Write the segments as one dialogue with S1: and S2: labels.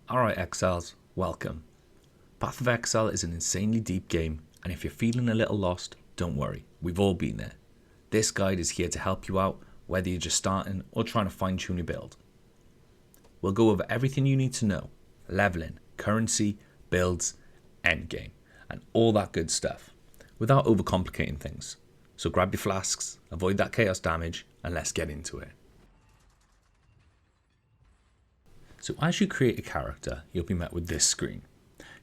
S1: Alright Exiles, welcome. Path of Exile is an insanely deep game, and if you're feeling a little lost, don't worry, we've all been there. This guide is here to help you out, whether you're just starting or trying to fine tune your build. We'll go over everything you need to know: leveling, currency, builds, endgame, and all that good stuff, without overcomplicating things. So grab your flasks, avoid that chaos damage, and let's get into it. So as you create a character, you'll be met with this screen.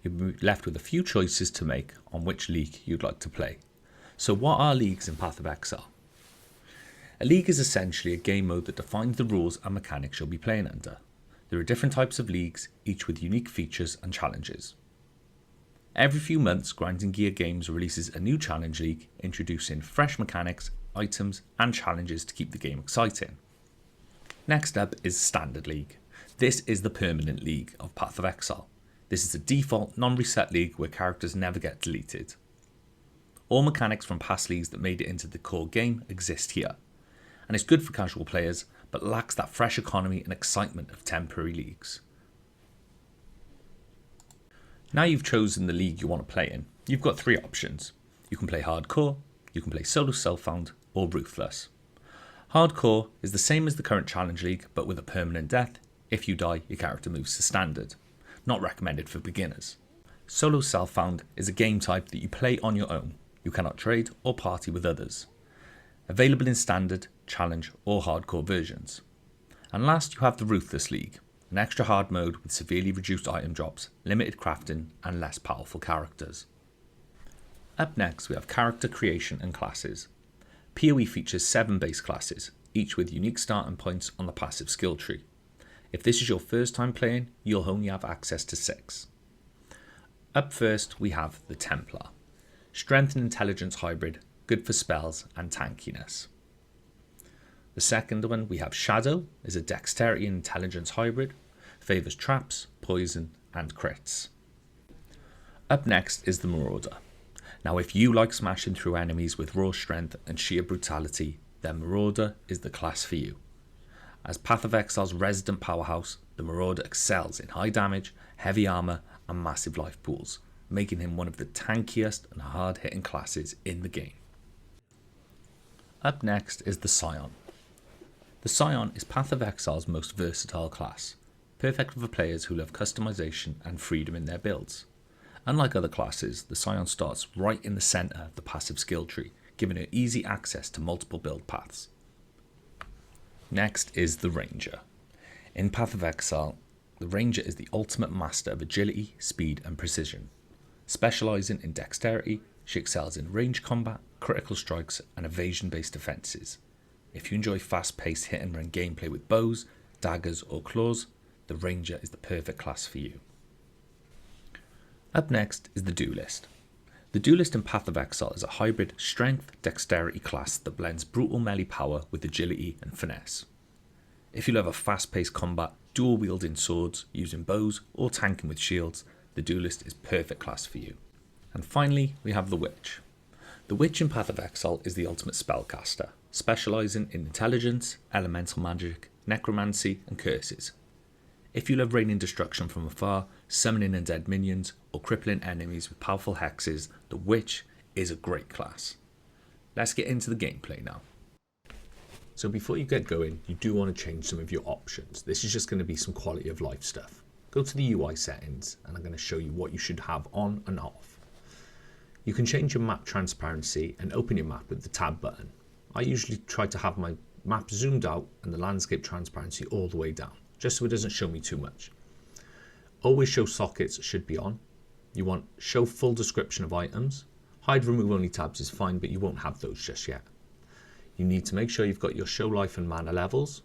S1: You'll be left with a few choices to make on which league you'd like to play. So what are leagues in Path of Exile? A league is essentially a game mode that defines the rules and mechanics you'll be playing under. There are different types of leagues, each with unique features and challenges. Every few months, Grinding Gear Games releases a new challenge league, introducing fresh mechanics, items and challenges to keep the game exciting. Next up is Standard League. This is the permanent league of Path of Exile. This is a default, non-reset league where characters never get deleted. All mechanics from past leagues that made it into the core game exist here, and it's good for casual players, but lacks that fresh economy and excitement of temporary leagues. Now you've chosen the league you want to play in, you've got three options. You can play Hardcore, you can play Solo Self-Found, or Ruthless. Hardcore is the same as the current Challenge League, but with a permanent death. If you die, your character moves to Standard. Not recommended for beginners. Solo Self-Found is a game type that you play on your own. You cannot trade or party with others. Available in Standard, Challenge or Hardcore versions. And last you have the Ruthless League, an extra hard mode with severely reduced item drops, limited crafting and less powerful characters. Up next we have character creation and classes. PoE features 7 base classes, each with unique starting points on the passive skill tree. If this is your first time playing, you'll only have access to 6. Up first we have the Templar. Strength and Intelligence hybrid, good for spells and tankiness. The second one we have Shadow, is a Dexterity and Intelligence hybrid, favours traps, poison and crits. Up next is the Marauder. Now if you like smashing through enemies with raw strength and sheer brutality, then Marauder is the class for you. As Path of Exile's resident powerhouse, the Marauder excels in high damage, heavy armour and massive life pools, making him one of the tankiest and hard-hitting classes in the game. Up next is the Scion. The Scion is Path of Exile's most versatile class, perfect for players who love customization and freedom in their builds. Unlike other classes, the Scion starts right in the centre of the passive skill tree, giving her easy access to multiple build paths. Next is the Ranger. In Path of Exile, the Ranger is the ultimate master of agility, speed and precision. Specialising in dexterity, she excels in range combat, critical strikes and evasion based defences. If you enjoy fast paced hit and run gameplay with bows, daggers or claws, the Ranger is the perfect class for you. Up next is the Duelist. The Duelist in Path of Exile is a hybrid strength dexterity class that blends brutal melee power with agility and finesse. If you love a fast paced combat, dual wielding swords, using bows or tanking with shields, the Duelist is perfect class for you. And finally we have the Witch. The Witch in Path of Exile is the ultimate spellcaster, specialising in intelligence, elemental magic, necromancy and curses. If you love raining destruction from afar, summoning undead minions, or crippling enemies with powerful hexes, the Witch is a great class. Let's get into the gameplay now. So before you get going, you do want to change some of your options. This is just going to be some quality of life stuff. Go to the UI settings and I'm going to show you what you should have on and off. You can change your map transparency and open your map with the tab button. I usually try to have my map zoomed out and the landscape transparency all the way down, just so it doesn't show me too much. Always show sockets should be on. You want show full description of items. Hide remove only tabs is fine, but you won't have those just yet. You need to make sure you've got your show life and mana levels.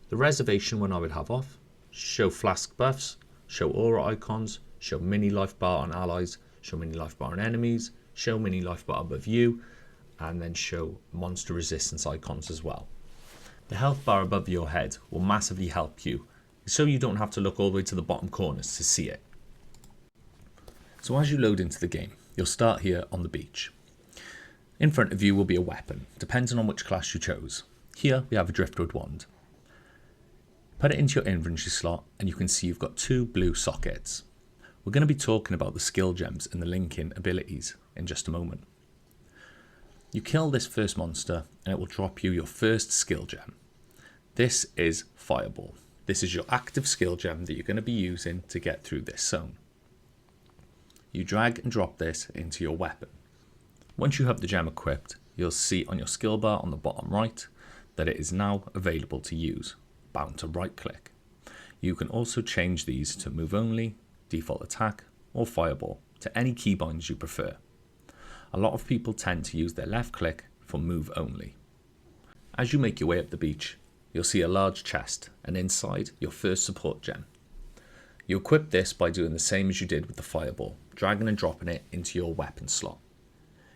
S1: The reservation one I would have off. Show flask buffs, show aura icons, show mini life bar on allies, show mini life bar on enemies, show mini life bar above you, and then show monster resistance icons as well. The health bar above your head will massively help you, so you don't have to look all the way to the bottom corners to see it. So as you load into the game, you'll start here on the beach. In front of you will be a weapon, depending on which class you chose. Here we have a Driftwood Wand. Put it into your inventory slot and you can see you've got 2 blue sockets. We're going to be talking about the skill gems and the linking abilities in just a moment. You kill this first monster and it will drop you your first skill gem. This is Fireball. This is your active skill gem that you're going to be using to get through this zone. You drag and drop this into your weapon. Once you have the gem equipped, you'll see on your skill bar on the bottom right that it is now available to use. Bound to right click. You can also change these to move only, default attack, or fireball to any keybinds you prefer. A lot of people tend to use their left click for move only. As you make your way up the beach, you'll see a large chest and inside your first support gem. You equip this by doing the same as you did with the fireball, dragging and dropping it into your weapon slot.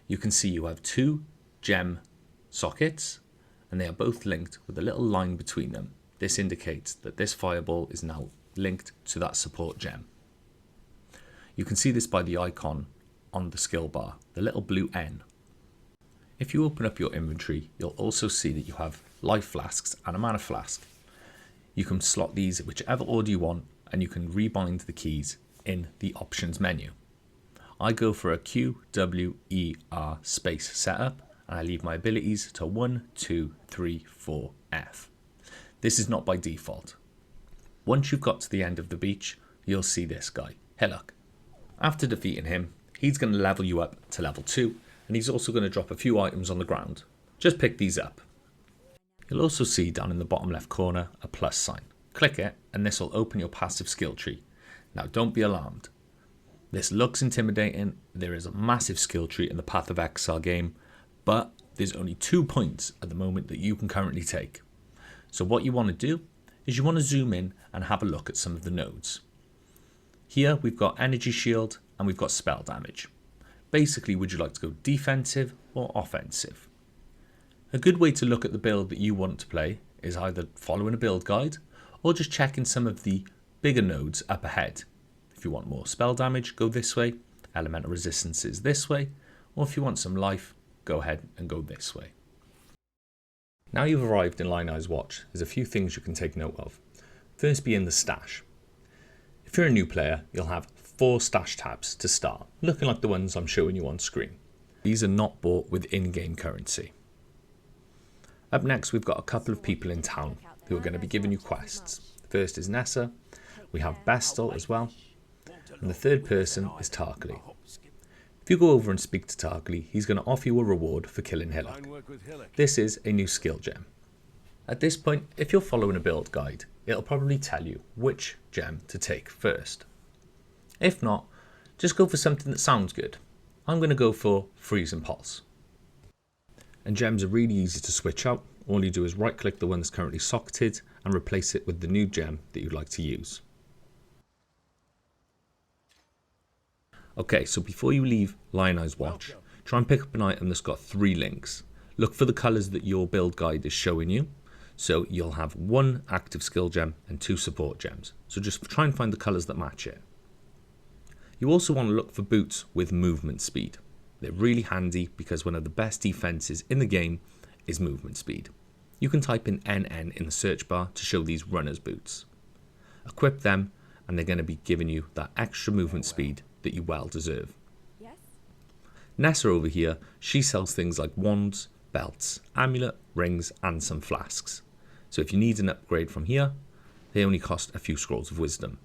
S1: You can see you have 2 gem sockets and they are both linked with a little line between them. This indicates that this fireball is now linked to that support gem. You can see this by the icon on the skill bar, the little blue N. If you open up your inventory, you'll also see that you have life flasks and a mana flask. You can slot these whichever order you want and you can rebind the keys in the options menu. I go for a Q, W, E, R space setup and I leave my abilities to 1, 2, 3, 4, F. This is not by default. Once you've got to the end of the beach, you'll see this guy, Hillock. After defeating him, he's going to level you up to level 2 and he's also going to drop a few items on the ground. Just pick these up. You'll also see down in the bottom left corner a plus sign. Click it and this will open your passive skill tree. Now don't be alarmed. This looks intimidating, there is a massive skill tree in the Path of Exile game, but there's only 2 points at the moment that you can currently take. So what you want to do is you want to zoom in and have a look at some of the nodes. Here we've got energy shield and we've got spell damage. Basically, would you like to go defensive or offensive? A good way to look at the build that you want to play is either following a build guide or just checking some of the bigger nodes up ahead. If you want more spell damage, go this way, elemental resistance is this way, or if you want some life, go ahead and go this way. Now you've arrived in Lionel's Watch, there's a few things you can take note of. First being the stash. If you're a new player, you'll have 4 stash tabs to start, looking like the ones I'm showing you on screen. These are not bought with in-game currency. Up next, we've got a couple of people in town who are going to be giving you quests. First is Nessa, we have Bestel as well, and the third person is Tarkley. If you go over and speak to Tarkley, he's going to offer you a reward for killing Hillock. This is a new skill gem. At this point, if you're following a build guide, it'll probably tell you which gem to take first. If not, just go for something that sounds good. I'm going to go for Freeze and Pulse. And gems are really easy to switch out. All you do is right click the one that's currently socketed and replace it with the new gem that you'd like to use. Okay, so before you leave Lionel's Watch, try and pick up an item that's got 3 links. Look for the colours that your build guide is showing you. So you'll have 1 active skill gem and 2 support gems. So just try and find the colours that match it. You also want to look for boots with movement speed. They're really handy because one of the best defences in the game is movement speed. You can type in NN in the search bar to show these runners boots. Equip them and they're going to be giving you that extra movement speed that you well deserve. Yes. Nessa over here, she sells things like wands, belts, amulet, rings and some flasks. So if you need an upgrade from here, they only cost a few scrolls of wisdom.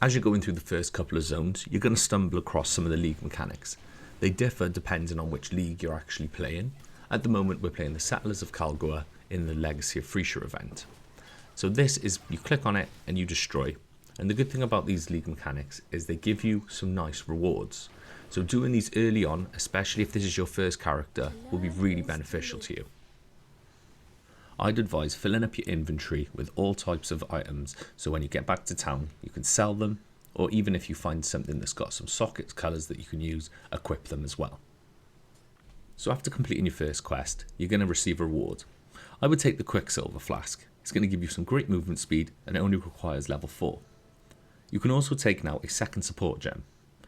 S1: As you're going through the first couple of zones, you're going to stumble across some of the league mechanics. They differ depending on which league you're actually playing. At the moment we're playing the Settlers of Kalgua in the Legacy of Frisia event. So this is, you click on it and you destroy. And the good thing about these league mechanics is they give you some nice rewards. So doing these early on, especially if this is your first character, will be really beneficial to you. I'd advise filling up your inventory with all types of items so when you get back to town you can sell them, or even if you find something that's got some socket colours that you can use, equip them as well. So after completing your first quest, you're going to receive a reward. I would take the Quicksilver Flask. It's going to give you some great movement speed and it only requires level 4. You can also take now a second support gem.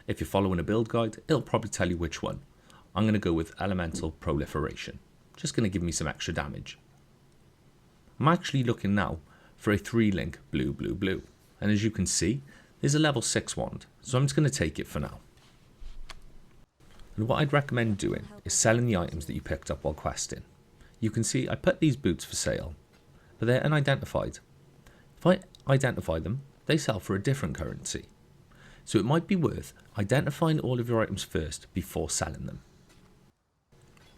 S1: If you're following a build guide, it'll probably tell you which one. I'm going to go with Elemental Proliferation. Just going to give me some extra damage. I'm actually looking now for a 3-link blue, blue, blue. And as you can see, there's a level 6 wand, so I'm just going to take it for now. And what I'd recommend doing is selling the items that you picked up while questing. You can see I put these boots for sale, but they're unidentified. If I identify them, they sell for a different currency. So it might be worth identifying all of your items first before selling them.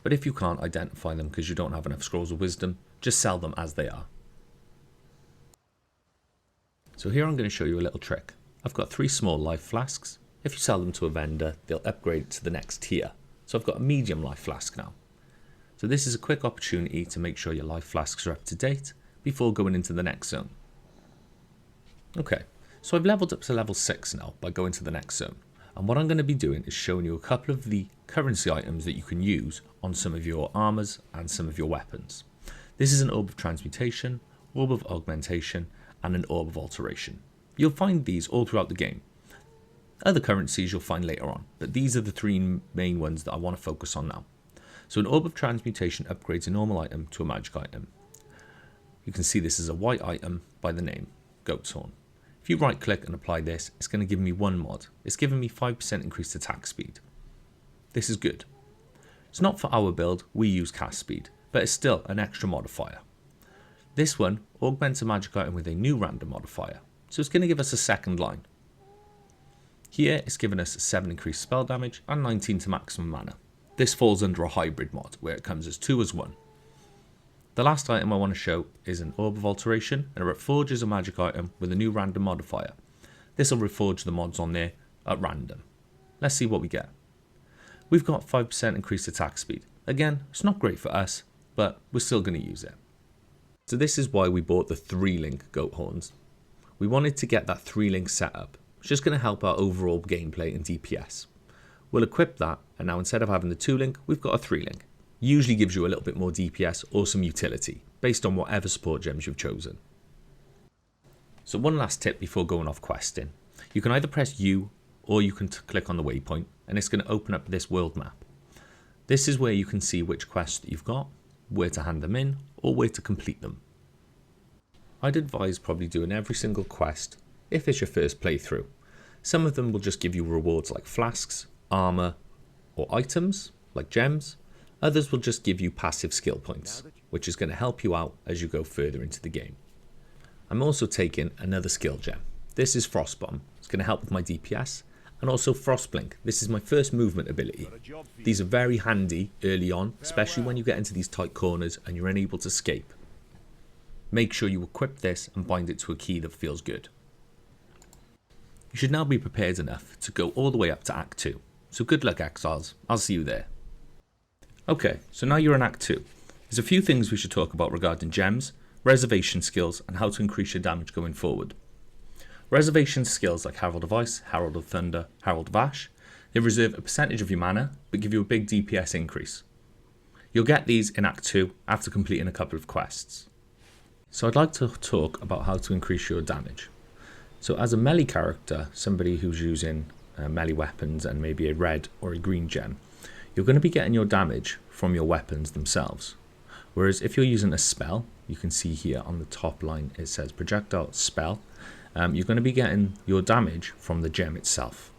S1: But if you can't identify them because you don't have enough scrolls of wisdom, just sell them as they are. So here I'm going to show you a little trick. I've got 3 small life flasks. If you sell them to a vendor, they'll upgrade it to the next tier. So I've got a medium life flask now. So this is a quick opportunity to make sure your life flasks are up to date before going into the next zone. Okay, so I've leveled up to level 6 now by going to the next zone. And what I'm going to be doing is showing you a couple of the currency items that you can use on some of your armors and some of your weapons. This is an Orb of Transmutation, Orb of Augmentation, and an Orb of Alteration. You'll find these all throughout the game. Other currencies you'll find later on, but these are the 3 main ones that I want to focus on now. So an Orb of Transmutation upgrades a normal item to a magic item. You can see this is a white item by the name Goat's Horn. If you right click and apply this, it's going to give me 1 mod. It's giving me 5% increased attack speed. This is good. It's not for our build, we use cast speed, but it's still an extra modifier. This one augments a magic item with a new random modifier, so it's going to give us a second line. Here it's given us 7 increased spell damage and 19 to maximum mana. This falls under a hybrid mod where it comes as 2 as 1. The last item I want to show is an Orb of Alteration, and it reforges a magic item with a new random modifier. This will reforge the mods on there at random. Let's see what we get. We've got 5% increased attack speed. Again, it's not great for us, but we're still going to use it. So this is why we bought the 3-link goat horns. We wanted to get that 3-link setup. It's just going to help our overall gameplay and DPS. We'll equip that, and now instead of having the 2-link, we've got a 3-link. Usually gives you a little bit more DPS or some utility, based on whatever support gems you've chosen. So one last tip before going off questing. You can either press U, or you can click on the waypoint, and it's going to open up this world map. This is where you can see which quests that you've got, where to hand them in, or where to complete them. I'd advise probably doing every single quest if it's your first playthrough. Some of them will just give you rewards like flasks, armor, or items like gems. Others will just give you passive skill points, which is going to help you out as you go further into the game. I'm also taking another skill gem. This is Frostbomb. It's going to help with my DPS, and also Frostblink. This is my first movement ability. These are very handy early on, especially when you get into these tight corners and you're unable to escape. Make sure you equip this and bind it to a key that feels good. You should now be prepared enough to go all the way up to Act 2. So good luck, Exiles. I'll see you there. Okay, so now you're in Act 2. There's a few things we should talk about regarding gems, reservation skills, and how to increase your damage going forward. Reservation skills like Herald of Ice, Herald of Thunder, Herald of Ash, they reserve a percentage of your mana, but give you a big DPS increase. You'll get these in Act 2 after completing a couple of quests. So I'd like to talk about how to increase your damage. So as a melee character, somebody who's using melee weapons and maybe a red or a green gem, you're going to be getting your damage from your weapons themselves. Whereas if you're using a spell, you can see here on the top line it says projectile spell, you're going to be getting your damage from the gem itself.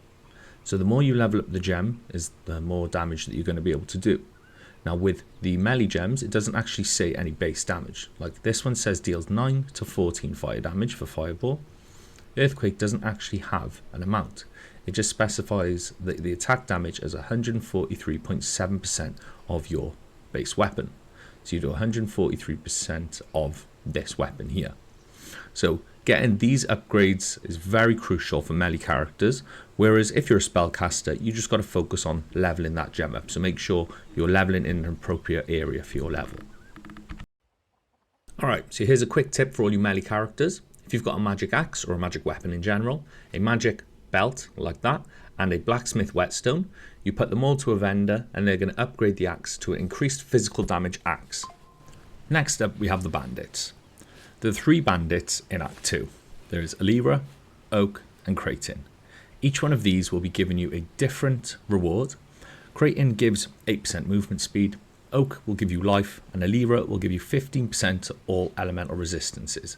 S1: So the more you level up the gem is the more damage that you're going to be able to do. Now with the melee gems, it doesn't actually say any base damage. Like this one says deals 9 to 14 fire damage for Fireball. Earthquake doesn't actually have an amount. It just specifies the attack damage as 143.7% of your base weapon. So you do 143% of this weapon here. So getting these upgrades is very crucial for melee characters, whereas if you're a spellcaster, you just got to focus on leveling that gem up. So make sure you're leveling in an appropriate area for your level. Alright, so here's a quick tip for all you melee characters. If you've got a magic axe or a magic weapon in general, a magic belt like that, and a blacksmith whetstone, you put them all to a vendor and they're going to upgrade the axe to an increased physical damage axe. Next up we have the bandits. There are 3 bandits in Act 2. There is Alira, Oak and Kratin. Each one of these will be giving you a different reward. Kratin gives 8% movement speed, Oak will give you life, and Alira will give you 15% to all elemental resistances.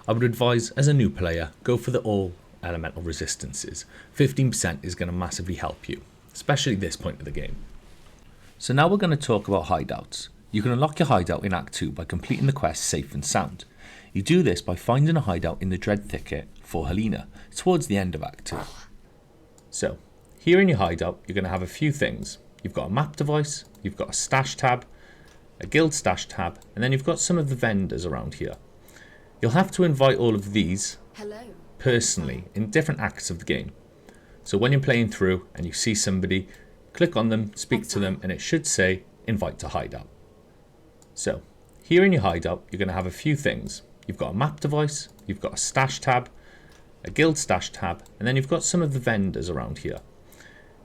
S1: I would advise, as a new player, go for the all elemental resistances. 15% is going to massively help you, especially at this point of the game. So now we're going to talk about hideouts. You can unlock your hideout in Act 2 by completing the quest Safe and Sound. You do this by finding a hideout in the Dread Thicket for Helena, towards the end of Act 2. So, here in your hideout, you're going to have a few things. You've got a map device, you've got a stash tab, a guild stash tab, and then you've got some of the vendors around here. You'll have to invite all of these personally in different acts of the game. So when you're playing through and you see somebody, click on them, speak to them, and it should say invite to hideout. So here in your hideout, you're going to have a few things. You've got a map device, you've got a stash tab, a guild stash tab, and then you've got some of the vendors around here.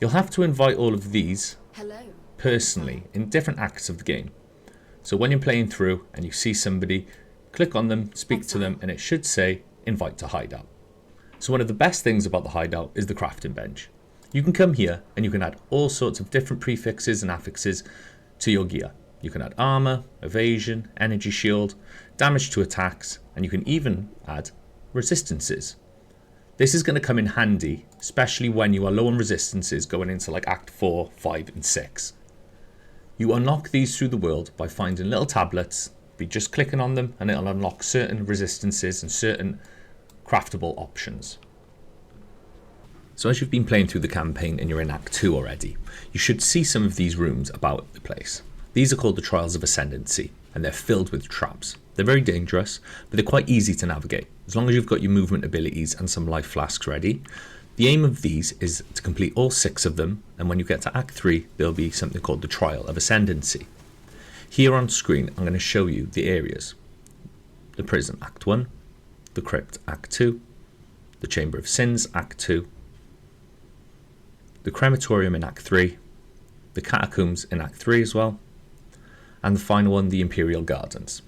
S1: You'll have to invite all of these personally in different acts of the game. So when you're playing through and you see somebody, click on them, speak to them, and it should say invite to hideout. So one of the best things about the hideout is the crafting bench. You can come here and you can add all sorts of different prefixes and affixes to your gear. You can add armor, evasion, energy shield, damage to attacks, and you can even add resistances. This is going to come in handy, especially when you are low on resistances going into like Act 4, 5 and 6. You unlock these through the world by finding little tablets, be just clicking on them, and it'll unlock certain resistances and certain craftable options. So as you've been playing through the campaign and you're in Act 2 already, you should see some of these rooms about the place. These are called the Trials of Ascendancy, and they're filled with traps. They're very dangerous, but they're quite easy to navigate. As long as you've got your movement abilities and some life flasks ready. The aim of these is to complete all 6 of them, and when you get to Act 3, there'll be something called the Trial of Ascendancy. Here on screen, I'm going to show you the areas. The Prison, Act 1. The Crypt, Act 2. The Chamber of Sins, Act 2. The Crematorium in Act 3. The Catacombs in Act 3 as well. And the final one, the Imperial Gardens.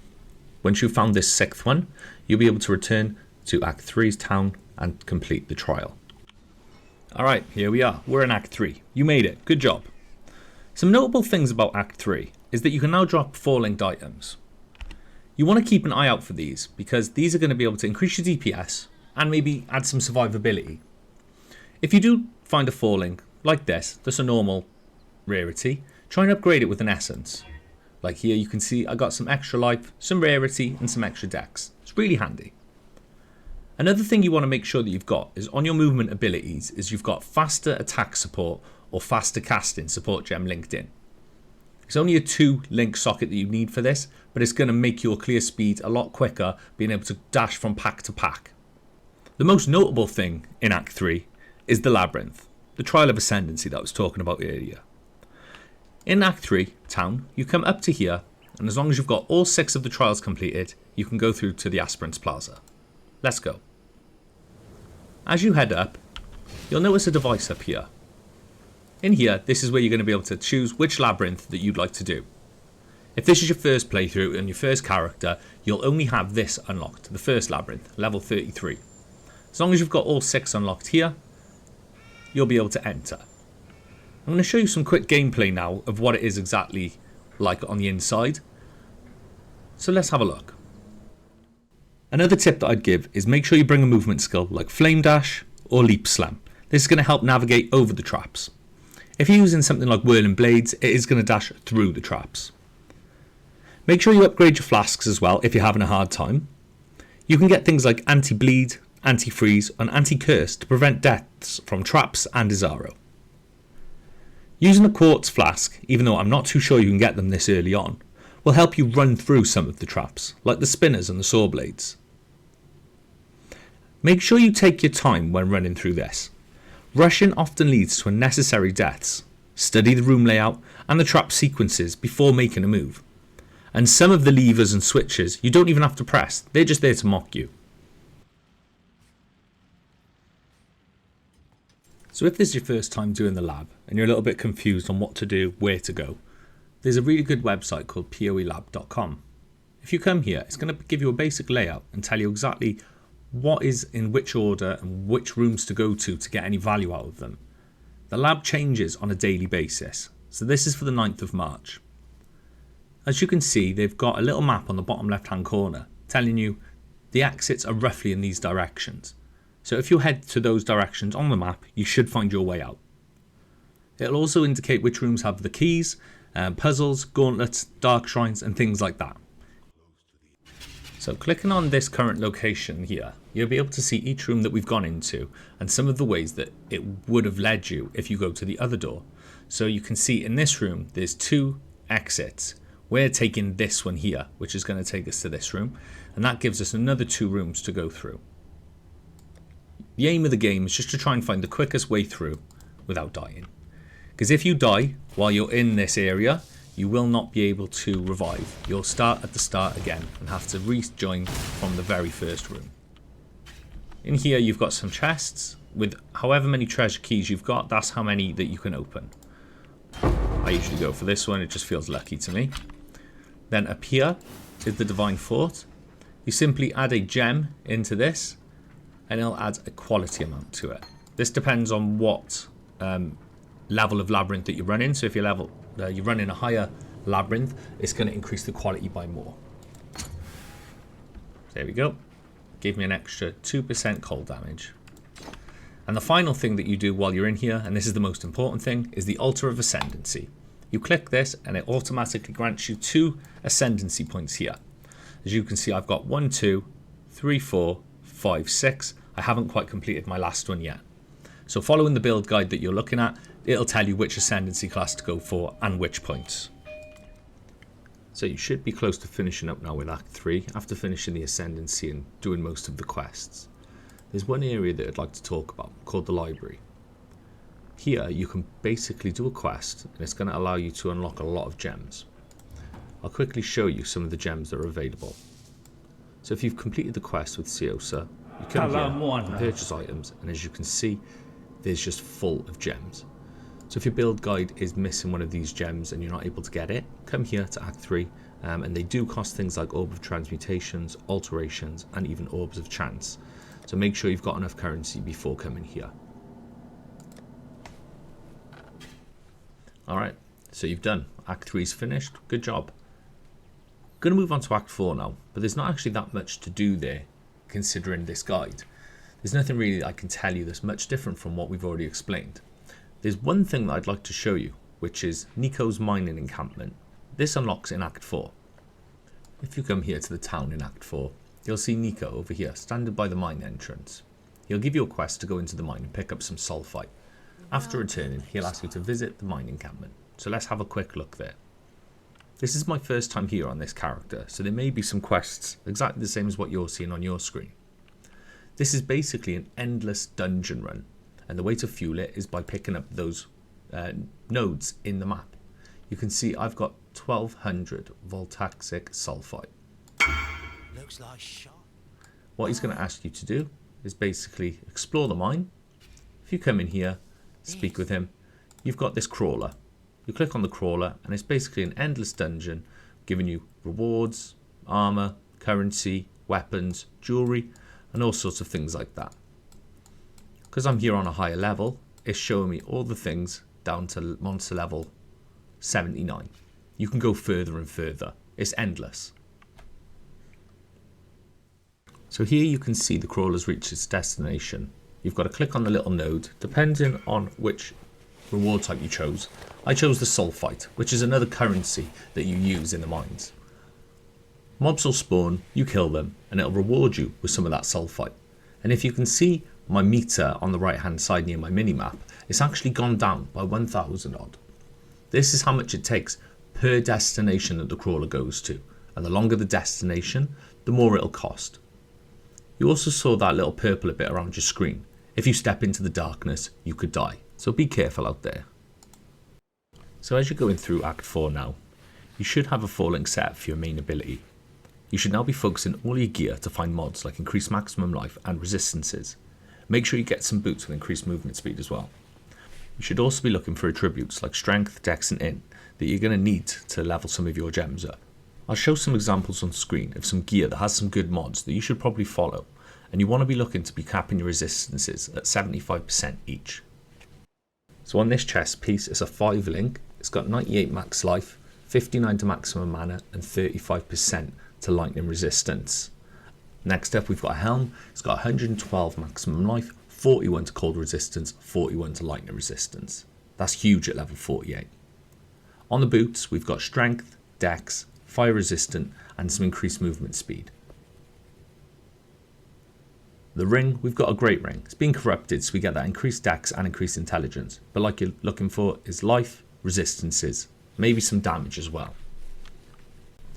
S1: Once you've found this 6th one, you'll be able to return to Act 3's town and complete the trial. Alright, here we are. We're in Act 3. You made it. Good job. Some notable things about Act 3 is that you can now drop 4 linked items. You want to keep an eye out for these because these are going to be able to increase your DPS and maybe add some survivability. If you do find a 4 link like this, that's a normal rarity, try and upgrade it with an essence. Like here you can see I got some extra life, some rarity and some extra dex. It's really handy. Another thing you want to make sure that you've got is on your movement abilities is you've got faster attack support or faster casting support gem linked in. It's only a 2 link socket that you need for this, but it's going to make your clear speed a lot quicker, being able to dash from pack to pack. The most notable thing in Act 3 is the Labyrinth, the Trial of Ascendancy that I was talking about earlier. In Act 3, Town, you come up to here, and as long as you've got all 6 of the trials completed, you can go through to the Aspirants Plaza. Let's go. As you head up, you'll notice a device up here. In here, this is where you're going to be able to choose which labyrinth that you'd like to do. If this is your first playthrough and your first character, you'll only have this unlocked, the first labyrinth, level 33. As long as you've got all 6 unlocked here, you'll be able to enter. I'm going to show you some quick gameplay now of what it is exactly like on the inside. So let's have a look. Another tip that I'd give is make sure you bring a movement skill like Flame Dash or Leap Slam. This is going to help navigate over the traps. If you're using something like Whirling Blades, it is going to dash through the traps. Make sure you upgrade your flasks as well if you're having a hard time. You can get things like Anti-Bleed, Anti-Freeze and Anti-Curse to prevent deaths from traps and Izaro. Using a quartz flask, even though I'm not too sure you can get them this early on, will help you run through some of the traps, like the spinners and the saw blades. Make sure you take your time when running through this. Rushing often leads to unnecessary deaths. Study the room layout and the trap sequences before making a move. And some of the levers and switches you don't even have to press, they're just there to mock you. So if this is your first time doing the lab and you're a little bit confused on what to do, where to go, there's a really good website called poelab.com. If you come here, it's going to give you a basic layout and tell you exactly what is in which order and which rooms to go to get any value out of them. The lab changes on a daily basis, so this is for the 9th of March. As you can see, they've got a little map on the bottom left hand corner telling you the exits are roughly in these directions. So if you head to those directions on the map, you should find your way out. It'll also indicate which rooms have the keys, puzzles, gauntlets, dark shrines, and things like that. So clicking on this current location here, you'll be able to see each room that we've gone into and some of the ways that it would have led you if you go to the other door. So you can see in this room, there's 2 exits. We're taking this one here, which is going to take us to this room, and that gives us another 2 rooms to go through. The aim of the game is just to try and find the quickest way through without dying. Because if you die while you're in this area, you will not be able to revive. You'll start at the start again and have to rejoin from the very first room. In here you've got some chests. With however many treasure keys you've got, that's how many that you can open. I usually go for this one, it just feels lucky to me. Then up here is the Divine Fort. You simply add a gem into this and it'll add a quality amount to it. This depends on what level of labyrinth that you run in. So if you run in a higher labyrinth, it's going to increase the quality by more. There we go. Gave me an extra 2% cold damage. And the final thing that you do while you're in here, and this is the most important thing, is the Altar of Ascendancy. You click this and it automatically grants you 2 ascendancy points here. As you can see, I've got 1, 2, 3, 4, 5, 6. I haven't quite completed my last one yet. So following the build guide that you're looking at, it'll tell you which ascendancy class to go for and which points. So you should be close to finishing up now with Act 3 after finishing the ascendancy and doing most of the quests. There's one area that I'd like to talk about called the library. Here you can basically do a quest and it's going to allow you to unlock a lot of gems. I'll quickly show you some of the gems that are available. So if you've completed the quest with Siosa, you come here and purchase items, and as you can see, there's just full of gems. So if your build guide is missing one of these gems and you're not able to get it, come here to Act 3, and they do cost things like Orb of Transmutations, Alterations, and even Orbs of Chance. So make sure you've got enough currency before coming here. Alright, so you've done. Act 3's finished. Good job. I'm going to move on to Act 4 now, but there's not actually that much to do there, considering this guide. There's nothing really that I can tell you that's much different from what we've already explained. There's one thing that I'd like to show you, which is Nico's mining encampment. This unlocks in Act 4. If you come here to the town in Act 4, you'll see Nico over here, standing by the mine entrance. He'll give you a quest to go into the mine and pick up some sulfite. After returning, he'll ask you to visit the mine encampment. So let's have a quick look there. This is my first time here on this character, so there may be some quests exactly the same as what you're seeing on your screen. This is basically an endless dungeon run, and the way to fuel it is by picking up those nodes in the map. You can see I've got 1200 voltaxic sulfite. Looks like shot. What he's going to ask you to do is basically explore the mine. If you come in here, speak with him, you've got this crawler. You click on the crawler and it's basically an endless dungeon giving you rewards, armor, currency, weapons, jewelry, and all sorts of things like that. Because I'm here on a higher level, it's showing me all the things down to monster level 79. You can go further and further. It's endless. So here you can see the crawler's reached its destination. You've got to click on the little node, depending on which reward type you chose. I chose the sulfite, which is another currency that you use in the mines. Mobs will spawn, you kill them, and it'll reward you with some of that sulfite. And if you can see my meter on the right hand side near my minimap, it's actually gone down by 1000 odd. This is how much it takes per destination that the crawler goes to, and the longer the destination, the more it'll cost. You also saw that little purple bit around your screen. If you step into the darkness, you could die, so be careful out there. So as you're going through Act 4 now, you should have a falling set for your main ability. You should now be focusing all your gear to find mods like increased maximum life and resistances. Make sure you get some boots with increased movement speed as well. You should also be looking for attributes like strength, dex and int that you're going to need to level some of your gems up. I'll show some examples on screen of some gear that has some good mods that you should probably follow, and you want to be looking to be capping your resistances at 75% each. So on this chest piece, it's a 5 link, it's got 98 max life, 59 to maximum mana and 35% to lightning resistance. Next up, we've got a helm. It's got 112 maximum life, 41 to cold resistance, 41 to lightning resistance. That's huge at level 48. On the boots, we've got strength, dex, fire resistant, and some increased movement speed. The ring, we've got a great ring. It's been corrupted, so we get that increased dex and increased intelligence. But like you're looking for is life, resistances, maybe some damage as well.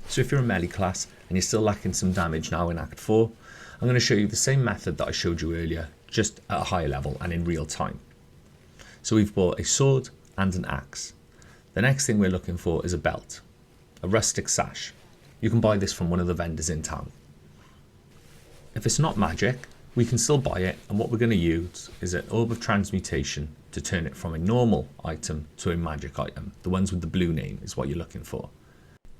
S1: So if you're a melee class and you're still lacking some damage now in Act 4, I'm going to show you the same method that I showed you earlier, just at a higher level and in real time. So we've bought a sword and an axe. The next thing we're looking for is a belt, a rustic sash. You can buy this from one of the vendors in town. If it's not magic, we can still buy it, and what we're going to use is an orb of transmutation to turn it from a normal item to a magic item. The ones with the blue name is what you're looking for.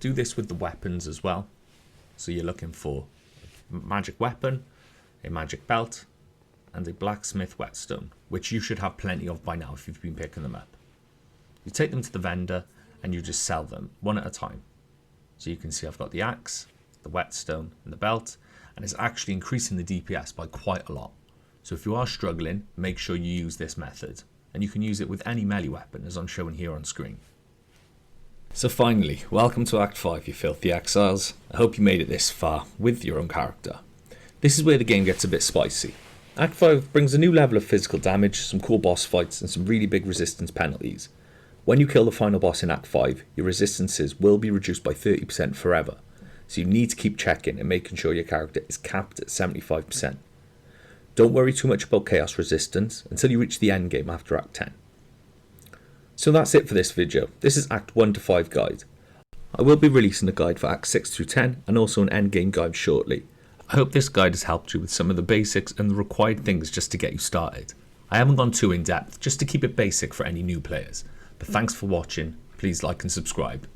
S1: Do this with the weapons as well. So you're looking for a magic weapon, a magic belt, and a blacksmith whetstone, which you should have plenty of by now if you've been picking them up. You take them to the vendor and you just sell them one at a time. So you can see I've got the axe, the whetstone, and the belt, and it's actually increasing the DPS by quite a lot. So if you are struggling, make sure you use this method, and you can use it with any melee weapon as I'm showing here on screen. So finally, welcome to Act 5, you filthy exiles. I hope you made it this far with your own character. This is where the game gets a bit spicy. Act 5 brings a new level of physical damage, some cool boss fights, and some really big resistance penalties. When you kill the final boss in Act 5, your resistances will be reduced by 30% forever. So you need to keep checking and making sure your character is capped at 75%. Don't worry too much about chaos resistance until you reach the end game after Act 10. So that's it for this video. This is Act 1 to 5 guide. I will be releasing a guide for Act 6 through 10 and also an endgame guide shortly. I hope this guide has helped you with some of the basics and the required things just to get you started. I haven't gone too in depth, just to keep it basic for any new players. But thanks for watching. Please like and subscribe.